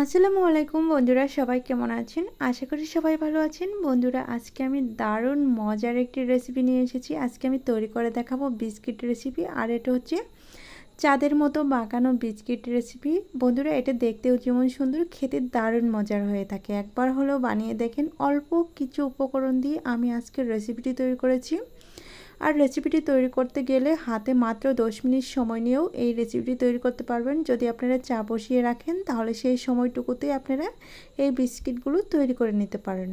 আসসালামু আলাইকুম বন্ধুরা, সবাই কেমন আছেন? আশা করি সবাই ভালো আছেন। বন্ধুরা, আজকে আমি দারুণ মজার একটি রেসিপি নিয়ে এসেছি। আজকে আমি তৈরি করে দেখাবো বিস্কিট রেসিপি। আর এটা হচ্ছে চাঁদের মতো বাঁকানো বিস্কিট রেসিপি। বন্ধুরা, এটা দেখতেও যেমন সুন্দর, খেতে দারুণ মজার হয়ে থাকে। একবার হলেও বানিয়ে দেখেন। অল্প কিছু উপকরণ দিয়ে আমি আজকের রেসিপিটি তৈরি করেছি। আর রেসিপিটি তৈরি করতে গেলে হাতে মাত্র 10 মিনিট সময় নিয়েও এই রেসিপিটি তৈরি করতে পারবেন। যদি আপনারা চা বসিয়ে রাখেন তাহলে সেই সময়টুকুতেই আপনারা এই বিস্কিটগুলো তৈরি করে নিতে পারেন।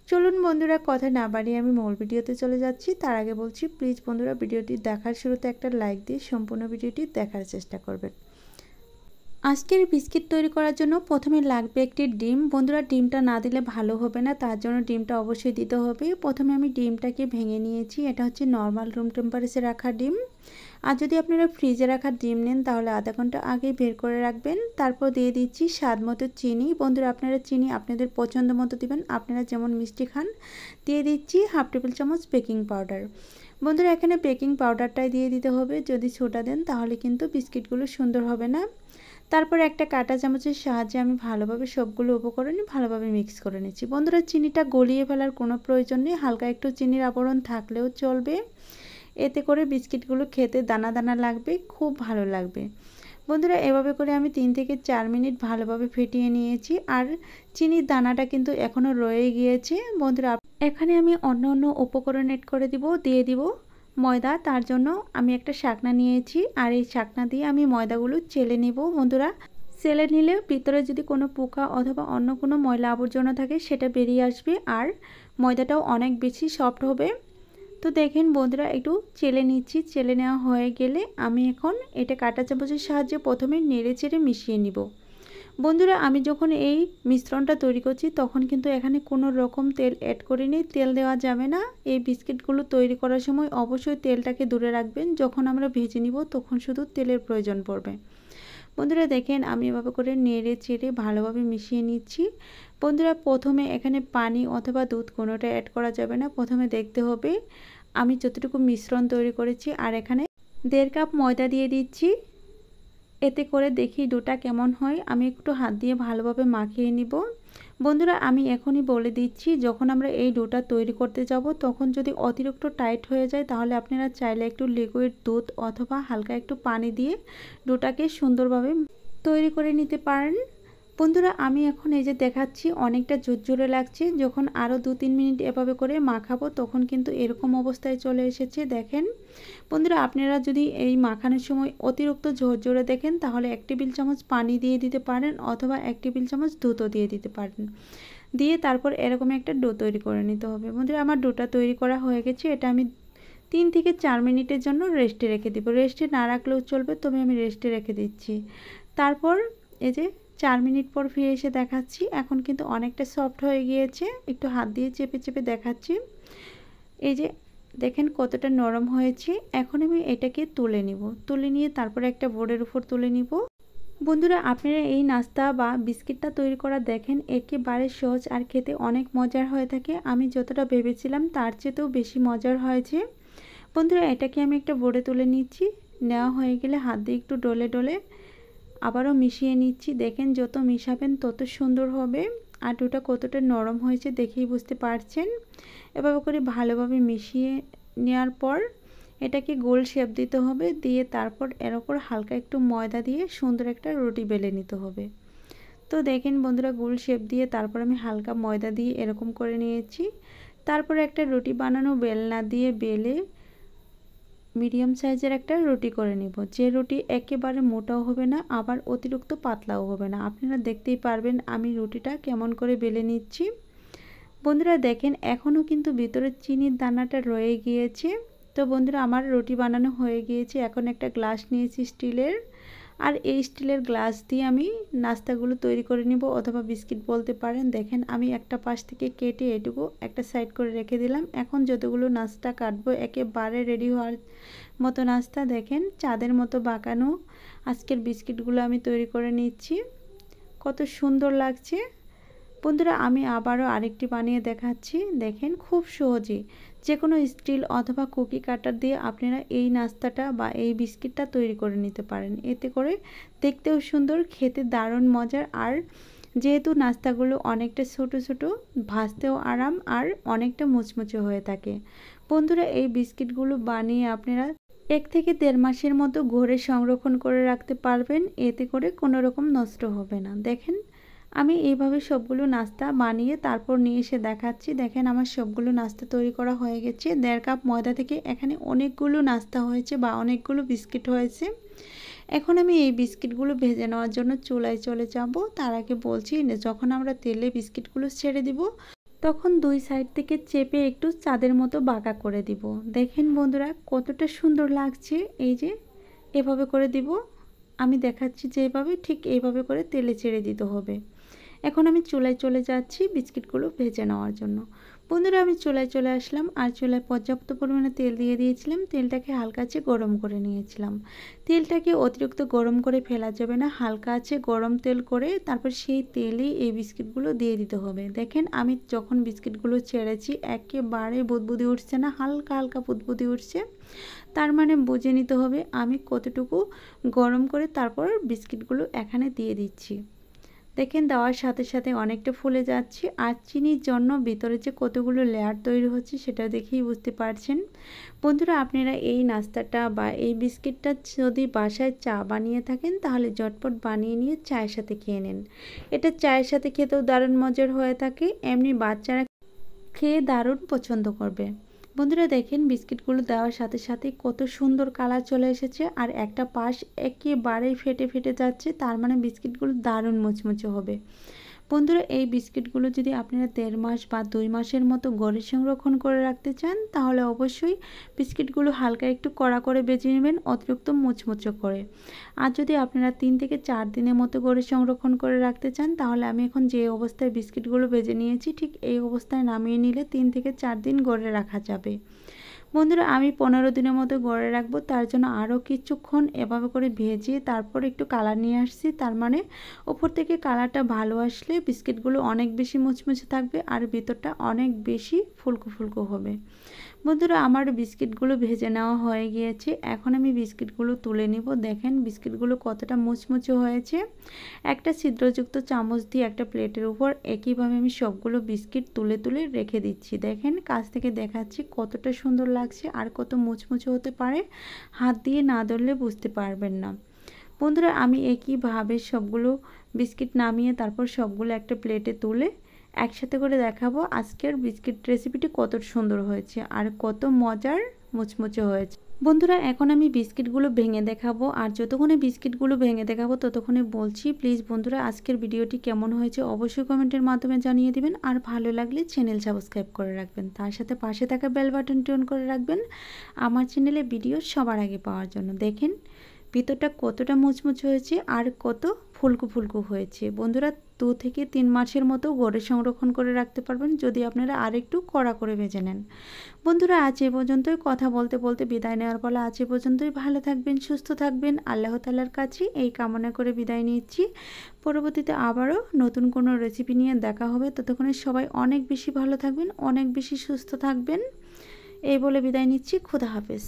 চলুন বন্ধুরা, কথা না বাড়িয়ে আমি মূল ভিডিওতে চলে যাচ্ছি। তার আগে বলছি, প্লিজ বন্ধুরা, ভিডিওটি দেখার শুরুতে একটা লাইক দিয়ে সম্পূর্ণ ভিডিওটি দেখার চেষ্টা করবেন। আজকের বিস্কিট তৈরি করার জন্য প্রথমে লাগবে একটি ডিম। বন্ধুরা, ডিমটা না দিলে ভালো হবে না, তার জন্য ডিমটা অবশ্যই দিতে হবে। প্রথমে আমি ডিমটাকে ভেঙে নিয়েছি। এটা হচ্ছে নর্মাল রুম টেম্পারেচারে রাখা ডিম। আর যদি আপনারা ফ্রিজে রাখা ডিম নেন তাহলে আধা ঘন্টা আগে বের করে রাখবেন। তারপর দিয়ে দিচ্ছি স্বাদ মতো চিনি। বন্ধুরা, আপনারা চিনি আপনাদের পছন্দ মতো দিবেন, আপনারা যেমন মিষ্টি খান। দিয়ে দিচ্ছি হাফ টেবিল চামচ বেকিং পাউডার। বন্ধুরা, এখানে বেকিং পাউডারটাই দিয়ে দিতে হবে। যদি সোডা দেন তাহলে কিন্তু বিস্কিটগুলো সুন্দর হবে না। তারপর একটা কাঁটা চামচের সাহায্যে আমি ভালোভাবে সবগুলো উপকরণই ভালোভাবে মিক্স করে নিচ্ছি। বন্ধুরা, চিনিটা গলিয়ে ফেলার কোনো প্রয়োজন নেই, হালকা একটু চিনির আবরণ থাকলেও চলবে। এতে করে বিস্কিটগুলো খেতে দানা দানা লাগবে, খুব ভালো লাগবে। বন্ধুরা, এভাবে করে আমি 3 থেকে 4 মিনিট ভালোভাবে ফেটিয়ে নিয়েছি। আর চিনির দানাটা কিন্তু এখনও রয়ে গিয়েছে। বন্ধুরা, এখানে আমি অন্য অন্য উপকরণ এড করে দিয়ে দিব ময়দা। তার জন্য আমি একটা শাকনা নিয়েছি, আর এই শাকনা দিয়ে আমি ময়দাগুলো চেলে নেব। বন্ধুরা, চেলে নিলে ভিতরে যদি কোনো পোকা অথবা অন্য কোনো ময়লা আবর্জনা থাকে সেটা বেরিয়ে আসবে, আর ময়দাটাও অনেক বেশি সফট হবে। তো দেখেন বন্ধুরা, একটু চেলে নিচ্ছি। চেলে নেওয়া হয়ে গেলে আমি এখন এটা কাঁটা চামচের সাহায্যে প্রথমে নেড়ে চেড়ে মিশিয়ে নিব। বন্ধুরা, আমি যখন এই মিশ্রণটা তৈরি করছি তখন কিন্তু এখানে কোনো রকম তেল অ্যাড করিনি। তেল দেওয়া যাবে না। এই বিস্কিটগুলো তৈরি করার সময় অবশ্যই তেলটাকে দূরে রাখবেন। যখন আমরা ভেজে নিব তখন শুধু তেলের প্রয়োজন পড়বে। বন্ধুরা, দেখেন আমি এভাবে করে নেড়ে চেড়ে ভালোভাবে মিশিয়ে নিচ্ছি। বন্ধুরা, প্রথমে এখানে পানি অথবা দুধ কোনোটা অ্যাড করা যাবে না। প্রথমে দেখতে হবে আমি যতটুকু মিশ্রণ তৈরি করেছি। আর এখানে 1.5 কাপ ময়দা দিয়ে দিচ্ছি। এতে করে দেখি ডোটা কেমন হয়। আমি একটু হাত দিয়ে ভালোভাবে মাখিয়ে নিব। বন্ধুরা, আমি এখনই বলে দিচ্ছি, যখন আমরা এই ডোটা তৈরি করতে যাব তখন যদি অতিরিক্ত টাইট হয়ে যায় তাহলে আপনারা চাইলে একটু লিকুইড দুধ অথবা হালকা একটু পানি দিয়ে ডোটাকে সুন্দরভাবে তৈরি করে নিতে পারেন। বন্ধুরা, আমি এখন এই যে দেখাচ্ছি অনেকটা ঝুরঝুরে লাগছে। যখন আরও 2-3 মিনিট এভাবে করে মাখাবো তখন কিন্তু এরকম অবস্থায় চলে এসেছে। দেখেন বন্ধুরা, আপনারা যদি এই মাখানোর সময় অতিরিক্ত ঝরঝরে দেখেন তাহলে 1 টেবিল চামচ পানি দিয়ে দিতে পারেন অথবা 1 টেবিল চামচ দুধও দিয়ে দিতে পারেন। দিয়ে তারপর এরকম একটা ডো তৈরি করে নিতে হবে। বন্ধুরা, আমার ডোটা তৈরি করা হয়ে গেছে। এটা আমি 3 থেকে 4 মিনিটের জন্য রেস্টে রেখে দিব। রেস্টে না রাখলেও চলবে, তবে আমি রেস্টে রেখে দিচ্ছি। তারপর এই যে 4 মিনিট পর ফিরে এসে দেখাচ্ছি। এখন কিন্তু অনেকটা সফট হয়ে গিয়েছে। একটু হাত দিয়ে চেপে চেপে দেখাচ্ছি। এই যে দেখেন কতটা নরম হয়েছে। এখন আমি এটাকে তুলে নিব। তুলে নিয়ে তারপরে একটা বোর্ডের উপর তুলে নিব। বন্ধুরা, আপনারা এই নাস্তা বা বিস্কিটটা তৈরি করা দেখেন, একেবারে সহজ আর খেতে অনেক মজার হয়ে থাকে। আমি যতটা ভেবেছিলাম তার চেয়েও বেশি মজার হয়েছে। বন্ধুরা, এটাকে আমি একটা বোর্ডে তুলে নিচ্ছি। নেওয়া হয়ে গেলে হাত দিয়ে একটু ডলে ডলে আবারও মিশিয়ে নিচ্ছি। দেখেন যত মিশাবেন তত সুন্দর হবে। আর ডোটা কতটা নরম হয়েছে দেখেই বুঝতে পারছেন। এভাবে করে ভালোভাবে মিশিয়ে নেওয়ার পর এটাকে গোল শেপ দিতে হবে। দিয়ে তারপর এর উপর হালকা একটু ময়দা দিয়ে সুন্দর একটা রুটি বেলে নিতে হবে। তো দেখেন বন্ধুরা, গোল শেপ দিয়ে তারপর আমি হালকা ময়দা দিয়ে এরকম করে নিয়েছি। তারপরে একটা রুটি বানানো বেলনা দিয়ে বেলে মিডিয়াম সাইজের একটা রুটি করে নিব। যে রুটি একেবারে মোটাও হবে না আবার অতিরিক্ত পাতলাও হবে না। আপনারা দেখতেই পারবেন আমি রুটিটা কেমন করে বেলে নিচ্ছি। বন্ধুরা, দেখেন এখনও কিন্তু ভিতরে চিনির দানাটা রয়ে গিয়েছে। তো বন্ধুরা, আমার রুটি বানানো হয়ে গিয়েছে। এখন একটা গ্লাস নিয়েছি স্টিলের। আর এই স্টিলের গ্লাস দিয়ে আমি নাস্তাগুলো তৈরি করে নিব অথবা বিস্কিট বলতে পারেন। দেখেন আমি একটা পাশ থেকে কেটে এটুকু একটা সাইড করে রেখে দিলাম। এখন যতগুলো নাস্তা কাটবো একেবারে রেডি হওয়ার মতো নাস্তা। দেখেন চাঁদের মতো বাঁকানো আজকের বিস্কিটগুলো আমি তৈরি করে নিচ্ছি। কত সুন্দর লাগছে। বন্ধুরা আমি আবারও আরেকটি বানিয়ে দেখাচ্ছি। দেখেন খুব সহজে যে কোনো স্টিল অথবা কুকি কাটার দিয়ে আপনারা এই নাস্তাটা বা এই বিস্কিটটা তৈরি করে নিতে পারেন। এতে করে দেখতেও সুন্দর, খেতে দারুণ মজার, আর যেহেতু নাস্তাগুলো অনেকটা ছোট ছোট, ভাজতেও আরাম আর অনেকটা মুচমুচে হয়ে থাকে। বন্ধুরা এই বিস্কিটগুলো বানিয়ে আপনারা 1 থেকে 1.5 মাসের মতো ঘরে সংরক্ষণ করে রাখতে পারবেন। এতে করে কোনো রকম নষ্ট হবে না। দেখেন আমি এইভাবে সবগুলো নাস্তা বানিয়ে তারপর নিয়ে এসে দেখাচ্ছি। দেখেন আমার সবগুলো নাস্তা তৈরি করা হয়ে গেছে। 1.5 কাপ ময়দা থেকে এখানে অনেকগুলো নাস্তা হয়েছে বা অনেকগুলো বিস্কিট হয়েছে। এখন আমি এই বিস্কিটগুলো ভেজে নেওয়ার জন্য চুলায় চলে যাব। তার আগে বলছি, যখন আমরা তেলে বিস্কিটগুলো ছেড়ে দিব তখন 2 সাইড থেকে চেপে একটু চাঁদের মতো বাঁকা করে দিব। দেখেন বন্ধুরা কতটা সুন্দর লাগছে। এই যে এভাবে করে দিব, আমি দেখাচ্ছি যে এভাবে, ঠিক এইভাবে করে তেলে ছেড়ে দিতে হবে। এখন আমি চুলায় চলে যাচ্ছি বিস্কিটগুলো ভেজে নেওয়ার জন্য। বন্ধুরা আমি চুলায় চলে আসলাম, আর চুলায় পর্যাপ্ত পরিমাণে তেল দিয়ে দিয়েছিলাম। তেলটাকে হালকা আঁচে গরম করে নিয়েছিলাম। তেলটাকে অতিরিক্ত গরম করে ফেলা যাবে না, হালকা আঁচে গরম তেল করে তারপর সেই তেলেই এই বিস্কিটগুলো দিয়ে দিতে হবে। দেখেন আমি যখন বিস্কিটগুলো ছেড়েছি একেবারে বুদবুদি উঠছে না, হালকা হালকা বুদবুদি উঠছে। তার মানে বুঝে নিতে হবে আমি কতটুকু গরম করে তারপর বিস্কিটগুলো এখানে দিয়ে দিচ্ছি। দেখেন দেওয়ার সাথে সাথে অনেকটা ফুলে যাচ্ছে, আর চিনির জন্য ভিতরে যে কতগুলো লেয়ার তৈরি হচ্ছে সেটা দেখেই বুঝতে পারছেন। বন্ধুরা আপনারা এই নাস্তাটা বা এই বিস্কিটটা যদি বাসায় চা বানিয়ে থাকেন তাহলে ঝটপট বানিয়ে নিয়ে চায়ের সাথে খেয়ে নেন। এটা চায়ের সাথে খেতেও দারুণ মজার হয়ে থাকে, এমনি বাচ্চারা খেয়ে দারুণ পছন্দ করবে। বন্ধুরা দেখেন বিস্কিটগুলো দেওয়ার সাথে সাথে কত সুন্দর কালার চলে এসেছে, আর একটা পাশ একেবারেই ফেটে ফেটে যাচ্ছে, তার মানে বিস্কিটগুলো দারুণ মুচমুচে হবে। বন্ধুরা এই বিস্কিটগুলো যদি আপনারা 1.5 মাস বা 2 মাসের মতো ঘরে সংরক্ষণ করে রাখতে চান তাহলে অবশ্যই বিস্কিটগুলো হালকা একটু কড়া করে ভেজে নেবেন, অতিরিক্ত মুচমুচে করে। আর যদি আপনারা 3 থেকে 4 দিনের মতো ঘরে সংরক্ষণ করে রাখতে চান তাহলে আমি এখন যে অবস্থায় বিস্কিটগুলো ভেজে নিয়েছি ঠিক এই অবস্থায় নামিয়ে নিলে 3 থেকে 4 দিন ঘরে রাখা যাবে। বন্ধুরা আমি 15 দিনের মতো গড়ে রাখবো, তার জন্য আরও কিছুক্ষণ এভাবে করে ভেজে তারপর একটু কালার নিয়ে আসছি। তার মানে ওপর থেকে কালারটা ভালো আসলে বিস্কিটগুলো অনেক বেশি মুচমুচে থাকবে আর ভিতরটা অনেক বেশি ফুলকো ফুলকো হবে। বন্ধুরা আমার বিস্কিটগুলো ভেজে নেওয়া হয়ে গিয়েছে, এখন আমি বিস্কিটগুলো তুলে নিব। দেখেন বিস্কিটগুলো কতটা মুচমুচে হয়েছে। একটা ছিদ্রযুক্ত চামচ দিয়ে একটা প্লেটের উপর একইভাবে আমি সবগুলো বিস্কিট তুলে তুলে রেখে দিচ্ছি। দেখেন কাছ থেকে দেখাচ্ছি কতটা সুন্দর লাগছে আর কত মুচমুচে হতে পারে, হাত দিয়ে না ধরলে বুঝতে পারবেন না। বন্ধুরা আমি একইভাবে সবগুলো বিস্কিট নামিয়ে তারপর সবগুলো একটা প্লেটে তুলে একসাথে করে দেখাবো আজকের বিস্কিট রেসিপিটি কত সুন্দর হয়েছে আর কত মজার মুচমুচে হয়েছে। বন্ধুরা এখন আমি বিস্কিটগুলো ভেঙে দেখাবো, আর যতক্ষণে বিস্কিটগুলো ভেঙে দেখাবো ততক্ষণে বলছি প্লিজ বন্ধুরা আজকের ভিডিওটি কেমন হয়েছে অবশ্যই কমেন্টের মাধ্যমে জানিয়ে দিবেন, আর ভালো লাগলে চ্যানেল সাবস্ক্রাইব করে রাখবেন, তার সাথে পাশে থাকা বেল বাটনটি অন করে রাখবেন আমার চ্যানেলে ভিডিও সবার আগে পাওয়ার জন্য। দেখেন ভিতরটা কতটা মুচমুচে হয়েছে আর কত ফুলকো ফুলকো হয়েছে। বন্ধুরা 2 থেকে 3 মাসের মতো ঘরে সংরক্ষণ করে রাখতে পারবেন যদি আপনারা আরেকটু কড়া করে ভেজে নেন। বন্ধুরা আজ এ পর্যন্তই, কথা বলতে বলতে বিদায় নেওয়ার পালা। আজ এ পর্যন্তই, ভালো থাকবেন, সুস্থ থাকবেন, আল্লাহ তাআলার কাছে এই কামনা করে বিদায় নিচ্ছি। পরবর্তীতে আবারও নতুন কোনো রেসিপি নিয়ে দেখা হবে, ততক্ষণে সবাই অনেক বেশি ভালো থাকবেন, অনেক বেশি সুস্থ থাকবেন। এই বলে বিদায় নিচ্ছি। খোদা হাফেজ।